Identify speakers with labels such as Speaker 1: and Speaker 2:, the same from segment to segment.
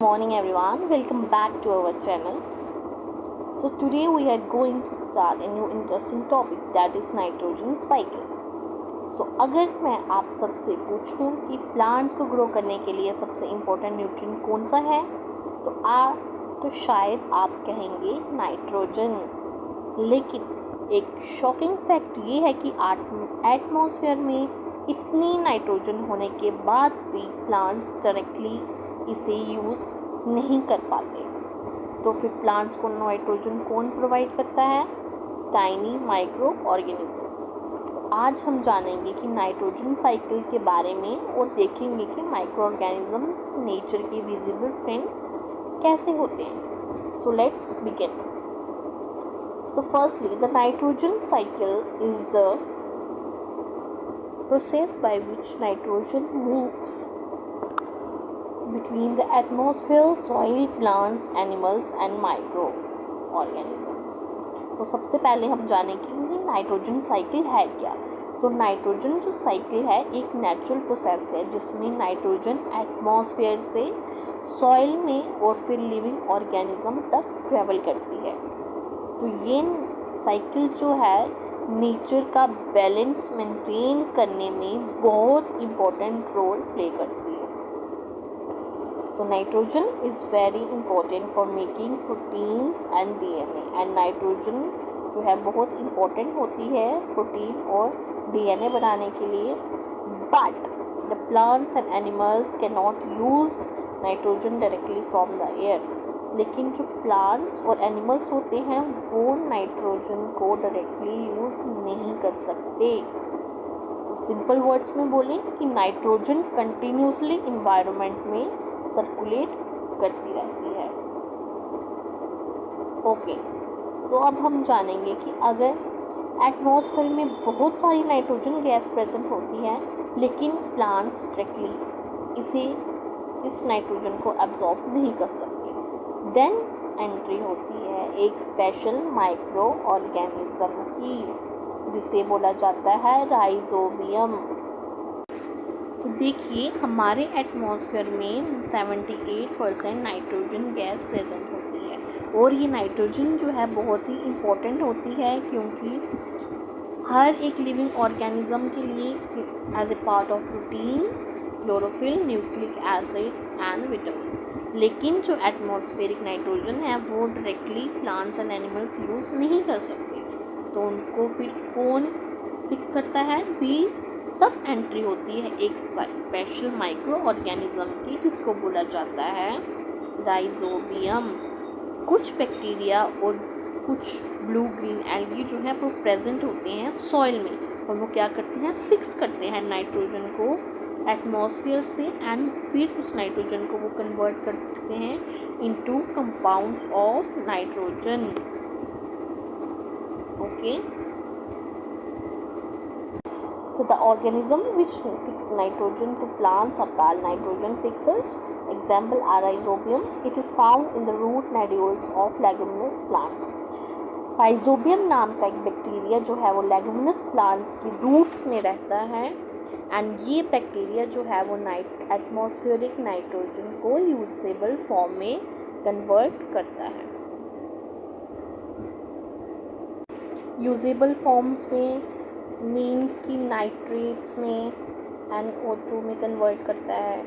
Speaker 1: Morning everyone, welcome back to our channel. So today we are going to start a new interesting topic, that is nitrogen cycle. So अगर मैं आप सबसे पूछूं कि plants को grow करने के लिए सबसे इम्पोर्टेंट न्यूट्रिएंट कौन सा है तो शायद आप कहेंगे नाइट्रोजन। लेकिन एक शॉकिंग फैक्ट ये है कि एटमॉस्फेयर में इतनी नाइट्रोजन होने के बाद भी प्लांट्स डायरेक्टली इसे यूज़ नहीं कर पाते। तो फिर प्लांट्स को नाइट्रोजन कौन प्रोवाइड करता है? Tiny micro organisms. तो आज हम जानेंगे कि नाइट्रोजन साइकिल के बारे में और देखेंगे कि माइक्रो ऑर्गेनिजम्स नेचर के विजिबल फ्रेंड्स कैसे होते हैं। So let's begin. So firstly, the nitrogen cycle is the process by which nitrogen moves between the atmosphere, soil, plants, animals and microorganisms. तो सबसे पहले हम जानें कि नाइट्रोजन साइकिल है क्या। तो नाइट्रोजन जो साइकिल है एक नेचुरल प्रोसेस है जिसमें नाइट्रोजन एटमॉस्फेयर से सॉइल में और फिर लिविंग ऑर्गेनिज्म तक ट्रेवल करती है। तो ये साइकिल जो है नेचर का बैलेंस मेंटेन करने में बहुत इम्पोर्टेंट रोल प्ले करती है। So nitrogen is very important for making proteins and DNA. And nitrogen जो है बहुत इम्पोर्टेंट होती है प्रोटीन और डीएनए बनाने के लिए। But the plants and animals can not use nitrogen directly from the air. लेकिन जो प्लांट्स और एनिमल्स होते हैं वो नाइट्रोजन को डायरेक्टली यूज़ नहीं कर सकते। तो सिंपल वर्ड्स में बोलें कि नाइट्रोजन कंटिन्यूसली इन्वायरमेंट में सर्कुलेट करती रहती है। ओके, सो अब हम जानेंगे कि अगर एटमॉस्फेयर में बहुत सारी नाइट्रोजन गैस प्रेजेंट होती है लेकिन प्लांट्स डायरेक्टली इस नाइट्रोजन को एब्जॉर्ब नहीं कर सकते, देन एंट्री होती है एक स्पेशल माइक्रो ऑर्गेनिज्म की जिसे बोला जाता है राइजोबियम। तो देखिए हमारे एटमॉस्फेयर में 78% नाइट्रोजन गैस प्रेजेंट होती है और ये नाइट्रोजन जो है बहुत ही इम्पोर्टेंट होती है क्योंकि हर एक लिविंग ऑर्गेनिज्म के लिए as a part of proteins, chlorophyll, nucleic acids and vitamins. लेकिन जो एटमॉस्फेरिक नाइट्रोजन है वो directly plants and animals use नहीं कर सकते। तो उनको फिर कौन फिक्स करता है? दीज तब एंट्री होती है एक स्पेशल माइक्रो ऑर्गेनिज्म की जिसको बोला जाता है राइजोबियम। कुछ बैक्टीरिया और कुछ ब्लू ग्रीन एल्गी जो है वो प्रेजेंट होते हैं सॉइल में और वो क्या करते हैं? फिक्स करते हैं नाइट्रोजन को एटमॉस्फेयर से एंड फिर उस नाइट्रोजन को वो कन्वर्ट करते हैं into compounds of nitrogen. Okay, so the organism which fix nitrogen to plants are called nitrogen fixers. Example are rhizobium. It is found in the root nodules of leguminous plants. Rhizobium नाम का एक bacteria जो है वो leguminous plants की roots में रहता है एंड ये बैक्टीरिया जो है वो एटमॉस्फेरिक नाइट्रोजन को यूजेबल फॉर्म में कन्वर्ट करता है। यूजेबल फॉर्म्स में मीन्स की नाइट्रेट्स में NO2 में कन्वर्ट करता है,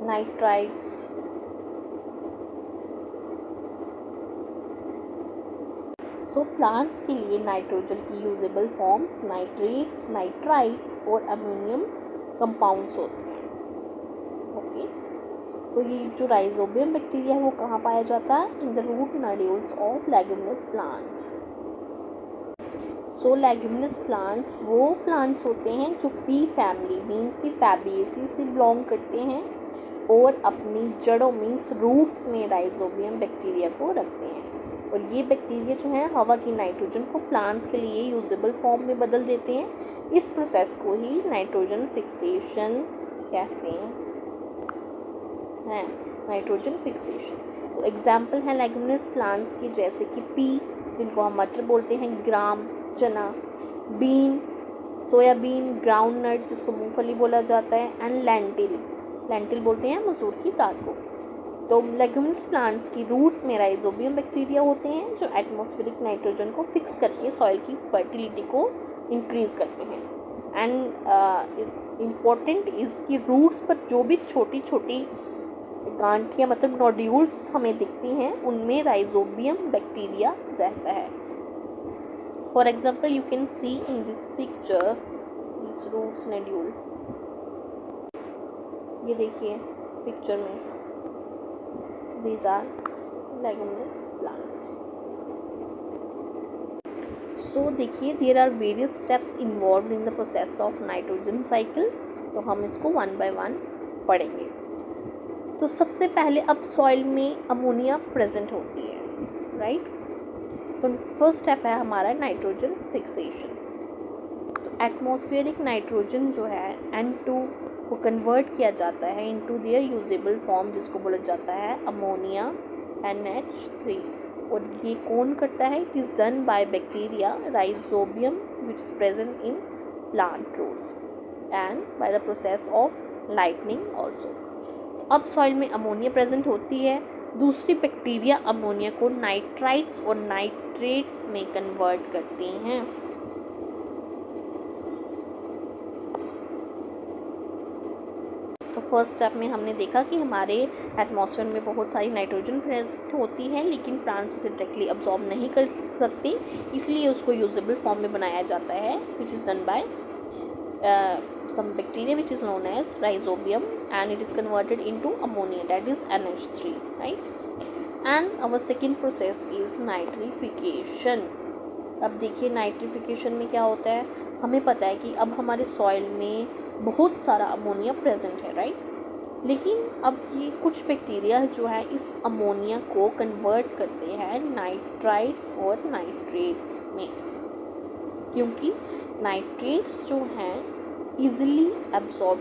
Speaker 1: नाइट्राइट्स। सो प्लांट्स के लिए नाइट्रोजन की यूजेबल फॉर्म्स नाइट्रेट्स, नाइट्राइट्स और अमोनियम कंपाउंड्स होते हैं। ओके, सो ये जो राइजोबियम बैक्टीरिया है वो कहाँ पाया जाता है? In the root nodules of leguminous plants. So leguminous plants वो प्लांट्स होते हैं जो पी फैमिली मीन्स की फैबिएसी से बिलोंग करते हैं और अपनी जड़ों मीन्स रूट्स में राइजोबियम बैक्टीरिया को रखते हैं। और ये बैक्टीरिया जो है हवा की नाइट्रोजन को प्लांट्स के लिए यूजेबल फॉर्म में बदल देते हैं। इस प्रोसेस को ही नाइट्रोजन फिक्सेशन कहते हैं, नाइट्रोजन फिक्सेशन। तो एग्जाम्पल है लेगुमिनस प्लांट्स की जैसे कि पी जिनको हम मटर बोलते हैं, ग्राम चना, बीन सोयाबीन, ग्राउंड नट जिसको मूंगफली बोला जाता है एंड लेंटिल बोलते हैं मसूर की दाल को। तो लेग्यूमिनस प्लांट्स की रूट्स में राइजोबियम बैक्टीरिया होते हैं जो एटमॉस्फेरिक नाइट्रोजन को फिक्स करके सॉइल की फर्टिलिटी को इंक्रीज करते हैं। एंड इम्पॉर्टेंट इसकी रूट्स पर जो भी छोटी छोटी गांठियाँ मतलब नोड्यूल्स हमें दिखती हैं उनमें राइजोबियम बैक्टीरिया रहता है। For example you can see in this picture this roots nodule, ये देखिए पिक्चर में, these are leguminous plants. So देखिए there are various steps involved in the process of nitrogen cycle, तो हम इसको वन बाय वन पढ़ेंगे। तो सबसे पहले अब सॉइल में अमोनिया प्रेजेंट होती है, राइट। तो फर्स्ट स्टेप है हमारा नाइट्रोजन फिक्सेशन। तो एटमॉस्फेरिक नाइट्रोजन जो है N2 को कन्वर्ट किया जाता है इनटू देयर यूजेबल फॉर्म जिसको बोला जाता है अमोनिया NH3। और ये कौन करता है? It is done by bacteria rhizobium which is present in plant roots and by the process of lightning also. अब सॉइल में अमोनिया प्रेजेंट होती है, दूसरी बैक्टीरिया अमोनिया को नाइट्राइट्स और नाइट्रेट्स में कन्वर्ट करती हैं। तो फर्स्ट स्टेप में हमने देखा कि हमारे एटमॉस्फेयर में बहुत सारी नाइट्रोजन प्रेजेंट होती है लेकिन प्लांट्स उसे डायरेक्टली अब्जॉर्ब नहीं कर सकते, इसलिए उसको यूजेबल फॉर्म में बनाया जाता है which is done bye some bacteria which is known as rhizobium and it is converted into ammonia, that is NH3, right? And our second process is nitrification. अब देखिए नाइट्रिफिकेशन में क्या होता है, हमें पता है कि अब हमारे सॉइल में बहुत सारा अमोनिया प्रेजेंट है, राइट। लेकिन अब ये कुछ बैक्टीरिया जो है इस अमोनिया को कन्वर्ट करते हैं नाइट्राइट्स और नाइट्रेट्स में, क्योंकि नाइट्रेट्स जो हैं ईजिली एब्जॉर्ब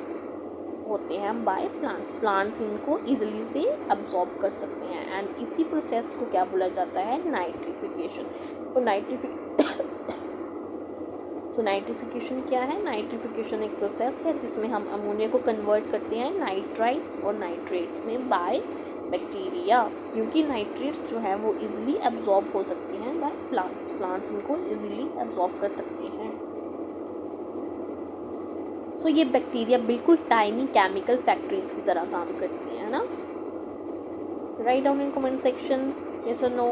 Speaker 1: होते हैं बाय प्लांट्स इनको ईजिली से एब्जॉर्ब कर सकते हैं एंड इसी प्रोसेस को क्या बोला जाता है? नाइट्रिफिकेशन। तो नाइट्रिफिकेशन क्या है? नाइट्रिफिकेशन एक प्रोसेस है जिसमें हम अमोनिया को कन्वर्ट करते हैं नाइट्राइट्स और नाइट्रेट्स में बाय बैक्टीरिया, क्योंकि नाइट्रेट्स जो है वो इजीली एब्जॉर्ब हो सकते हैं बाय प्लांट्स इनको इजीली एब्जॉर्ब कर सकते हैं। सो ये बैक्टीरिया बिल्कुल टाइनी केमिकल फैक्ट्रीज की तरह काम करती है ना। Write down in comment section yes और नो।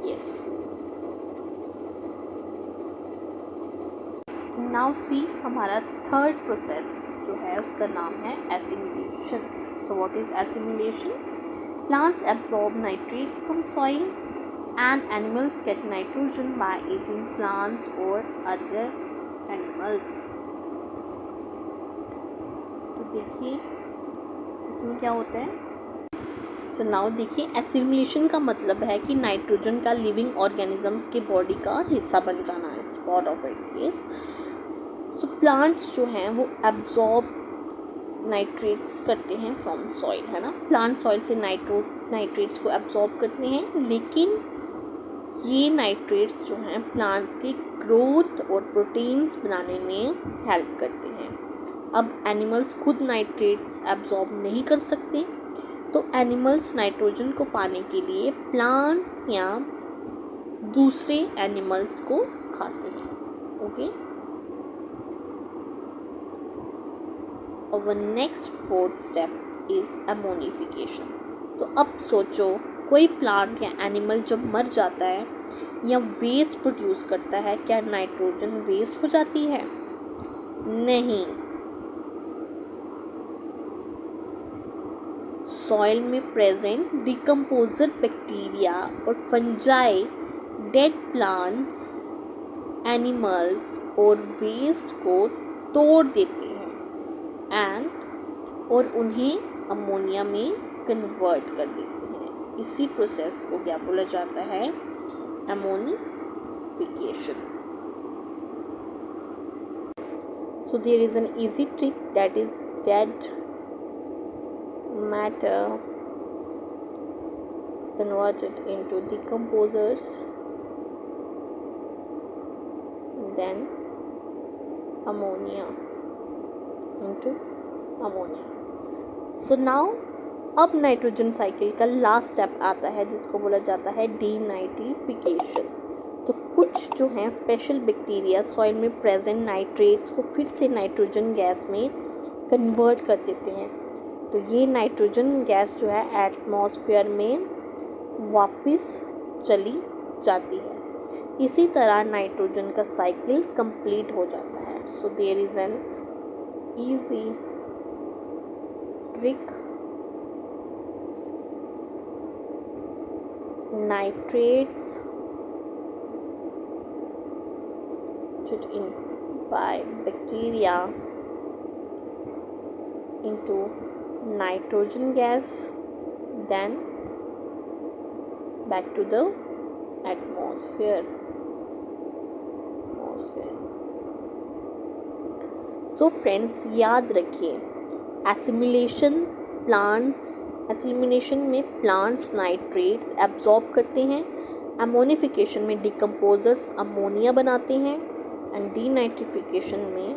Speaker 1: यस। नाउ सी हमारा थर्ड प्रोसेस जो है उसका नाम है assimilation. So what is assimilation? Plants absorb nitrate from soil and animals gate nitrogen by eating plants और अदर एनिमल्स। तो देखिए इसमें क्या होता है। सो नाउ देखिए एसिमिलेशन का मतलब है कि नाइट्रोजन का लिविंग ऑर्गेनिजम्स के बॉडी का हिस्सा बन जाना, it's part of it. Yes. So plants जो हैं वो एब्जॉर्ब नाइट्रेट्स करते हैं फ्रॉम सॉइल, है ना। प्लांट सॉइल से नाइट्रेट्स को एब्जॉर्ब करते हैं, लेकिन ये नाइट्रेट्स जो हैं प्लांट्स की ग्रोथ और प्रोटीन्स बनाने में हेल्प करते हैं। अब एनिमल्स खुद नाइट्रेट्स एब्जॉर्ब नहीं कर सकते, तो एनिमल्स नाइट्रोजन को पाने के लिए प्लांट्स या दूसरे एनिमल्स को खाते हैं। ओके। और next fourth step is ammonification. तो अब सोचो कोई प्लांट या एनिमल जब मर जाता है या वेस्ट प्रोड्यूस करता है, क्या नाइट्रोजन वेस्ट हो जाती है? नहीं। सॉइल में प्रेजेंट डिकम्पोजर बैक्टीरिया और फंजाई डेड प्लांट्स, एनिमल्स और वेस्ट को तोड़ देते हैं और उन्हें अमोनिया में कन्वर्ट कर देते हैं। इसी प्रोसेस को क्या बोला जाता है? Ammonification. So there is an easy trick, that is dead matter is converted into decomposers, then ammonia into ammonia. So now अब नाइट्रोजन साइकिल का लास्ट स्टेप आता है जिसको बोला जाता है डीनाइट्रिफिकेशन। तो कुछ जो हैं स्पेशल बैक्टीरिया सॉइल में प्रेजेंट नाइट्रेट्स को फिर से नाइट्रोजन गैस में कन्वर्ट कर देते हैं। तो ये नाइट्रोजन गैस जो है एटमॉस्फेयर में वापस चली जाती है। इसी तरह नाइट्रोजन का साइकिल कंप्लीट हो जाता है। So there is an easy trick. Nitrates put in by bacteria into nitrogen gas, then back to the atmosphere. So friends याद रखिए, एसिमिलेशन में प्लांट्स नाइट्रेट्स एब्जॉर्ब करते हैं, अमोनिफिकेशन में डिकम्पोजर्स अमोनिया बनाते हैं एंड डीनाइट्रिफिकेशन में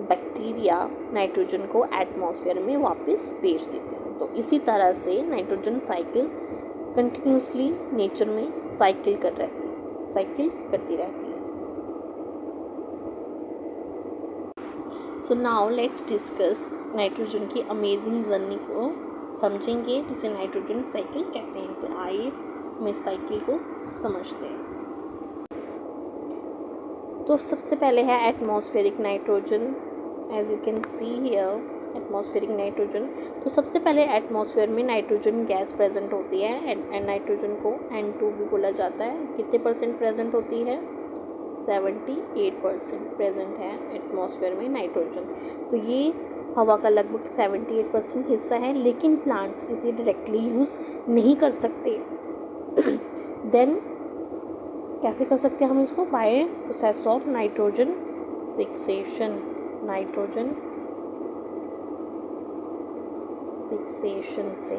Speaker 1: बैक्टीरिया नाइट्रोजन को एटमॉस्फेयर में वापस भेज देते हैं। तो इसी तरह से नाइट्रोजन साइकिल कंटिन्यूसली नेचर में साइकिल करती रहती है। So now let's discuss nitrogen की अमेजिंग जर्नी को समझेंगे जिसे नाइट्रोजन साइकिल कहते हैं। तो आइए हम इस साइकिल को समझते हैं। तो सबसे पहले है atmospheric nitrogen. As you can see here atmospheric nitrogen. तो सबसे पहले एटमॉस्फेयर में नाइट्रोजन गैस प्रेजेंट होती है एंड नाइट्रोजन को N2 भी बोला जाता है। कितने परसेंट प्रेजेंट होती है? 78% प्रेजेंट है एटमॉस्फेयर में नाइट्रोजन। तो ये हवा का लगभग 78% हिस्सा है, लेकिन प्लांट्स इसे डायरेक्टली यूज़ नहीं कर सकते। देन कैसे कर सकते हैं हम इसको? By process of nitrogen fixation. से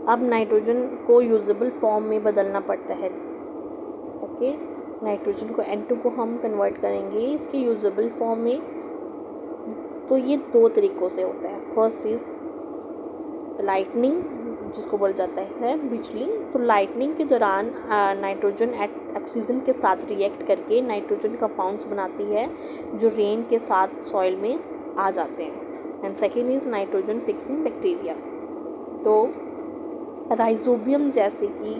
Speaker 1: अब नाइट्रोजन को यूजेबल फॉर्म में बदलना पड़ता है। ओके, नाइट्रोजन को N2 को हम कन्वर्ट करेंगे इसके यूजेबल फॉर्म में। तो ये दो तरीक़ों से होता है। फर्स्ट इज लाइटनिंग, जिसको बोला जाता है बिजली। तो लाइटनिंग के दौरान नाइट्रोजन ऑक्सीजन के साथ रिएक्ट करके नाइट्रोजन कंपाउंड्स बनाती है जो रेन के साथ सॉइल में आ जाते हैं। And second is nitrogen fixing bacteria. तो राइजोबियम जैसे कि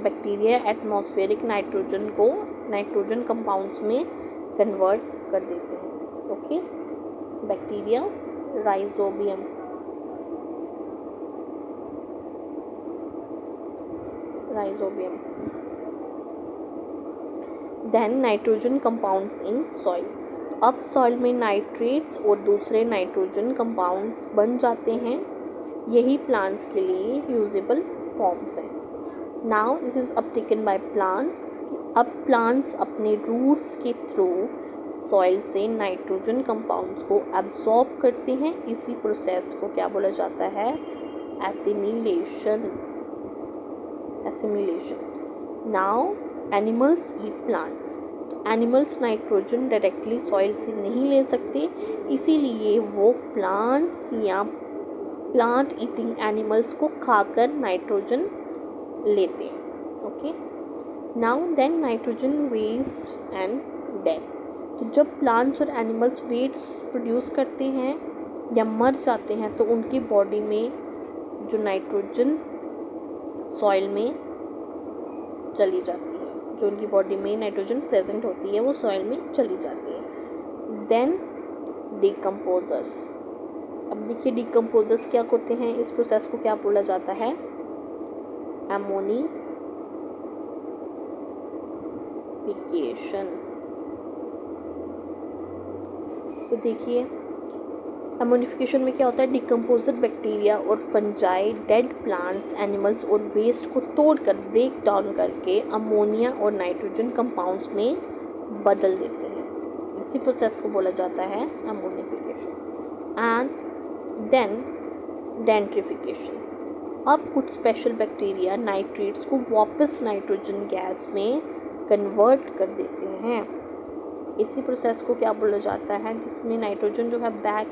Speaker 1: बैक्टीरिया एटमॉस्फेरिक नाइट्रोजन को नाइट्रोजन कंपाउंड्स में कन्वर्ट कर देते हैं। Okay, bacteria rhizobium. Then nitrogen compounds in soil. अब सॉइल में नाइट्रेट्स और दूसरे नाइट्रोजन कंपाउंड्स बन जाते हैं। यही प्लांट्स के लिए यूजेबल फॉर्म्स हैं। Now this is uptaken by plants. अब प्लांट्स अपने रूट्स के थ्रू सॉइल से नाइट्रोजन कंपाउंड्स को एब्जॉर्ब करते हैं। इसी प्रोसेस को क्या बोला जाता है? Assimilation. Now animals eat plants. Animals nitrogen directly soil से नहीं ले सकते, इसीलिए वो प्लांट्स या प्लांट ईटिंग एनिमल्स को खाकर नाइट्रोजन लेते हैं। Okay, now then nitrogen waste and death. तो जब प्लांट्स और एनिमल्स वेस्ट प्रोड्यूस करते हैं या मर जाते हैं तो उनकी बॉडी में जो नाइट्रोजन सॉइल में चली जाती है, जो उनकी बॉडी में नाइट्रोजन प्रेजेंट होती है वो सॉइल में चली जाती है। Then decomposers. अब देखिए डिकम्पोजर्स क्या करते हैं, इस प्रोसेस को क्या बोला जाता है? एमोनिफिकेशन। तो देखिए एमोनिफिकेशन में क्या होता है? डिकम्पोजर बैक्टीरिया और फंजाई डेड प्लांट्स, एनिमल्स और वेस्ट को तोड़कर ब्रेक डाउन करके अमोनिया और नाइट्रोजन कंपाउंड्स में बदल देते हैं। इसी प्रोसेस को बोला जाता है एमोनिफिकेशन। And then डेंट्रिफिकेशन। अब कुछ स्पेशल बैक्टीरिया नाइट्रेट्स को वापस नाइट्रोजन गैस में कन्वर्ट कर देते हैं। इसी प्रोसेस को क्या बोला जाता है? जिसमें नाइट्रोजन जो है बैक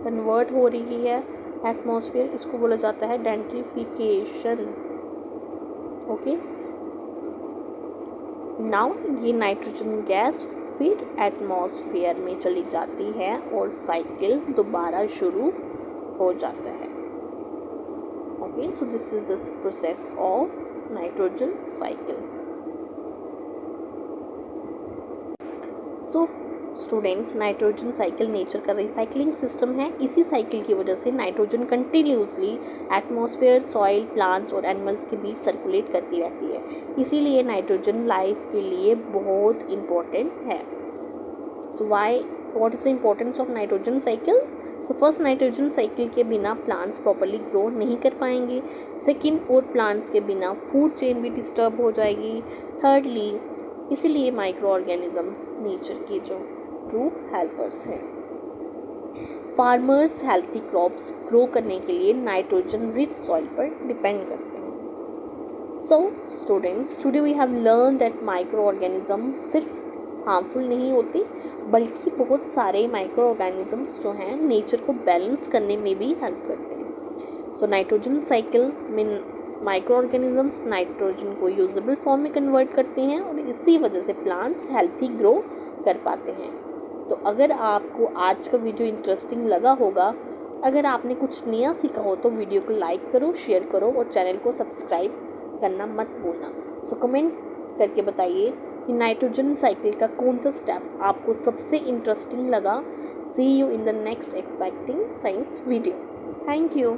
Speaker 1: कन्वर्ट हो रही है एटमॉस्फेयर, इसको बोला जाता है डेंट्रिफिकेशन। ओके, नाउ ये नाइट्रोजन गैस फिर एटमॉस्फेयर में चली जाती है और साइकिल दोबारा शुरू हो जाता है। Okay, so this is the process of nitrogen cycle. So students, nitrogen cycle nature का रिसाइकलिंग सिस्टम है। इसी साइकिल की वजह से nitrogen continuously atmosphere, soil, plants और एनिमल्स के बीच सर्कुलेट करती रहती है। इसीलिए नाइट्रोजन लाइफ के लिए बहुत इम्पोर्टेंट है। So what is the importance of nitrogen cycle? So first, nitrogen cycle के बिना प्लांट्स प्रॉपर्ली ग्रो नहीं कर पाएंगे। सेकेंड, और प्लांट्स के बिना फूड चेन भी डिस्टर्ब हो जाएगी। थर्डली, इसीलिए माइक्रो ऑर्गेनिजम्स नेचर के जो ट्रू हेल्पर्स हैं। फार्मर्स हेल्थी क्रॉप्स ग्रो करने के लिए नाइट्रोजन रिच सॉइल पर डिपेंड करते हैं। So students, today we have learn that micro organisms सिर्फ हार्मफुल नहीं होती, बल्कि बहुत सारे माइक्रो ऑर्गेनिजम्स जो हैं नेचर को बैलेंस करने में भी हेल्प करते हैं। सो नाइट्रोजन साइकिल में माइक्रो ऑर्गेनिजम्स नाइट्रोजन को यूजेबल फॉर्म में कन्वर्ट करते हैं और इसी वजह से प्लांट्स हेल्थी ग्रो कर पाते हैं। तो अगर आपको आज का वीडियो इंटरेस्टिंग लगा होगा, अगर आपने कुछ नया सीखा हो तो वीडियो को लाइक करो, शेयर करो और चैनल को सब्सक्राइब करना मत भूलना। सो कमेंट करके बताइए कि नाइट्रोजन साइकिल का कौन सा स्टेप आपको सबसे इंटरेस्टिंग लगा। See you in the next exciting science video. Thank you.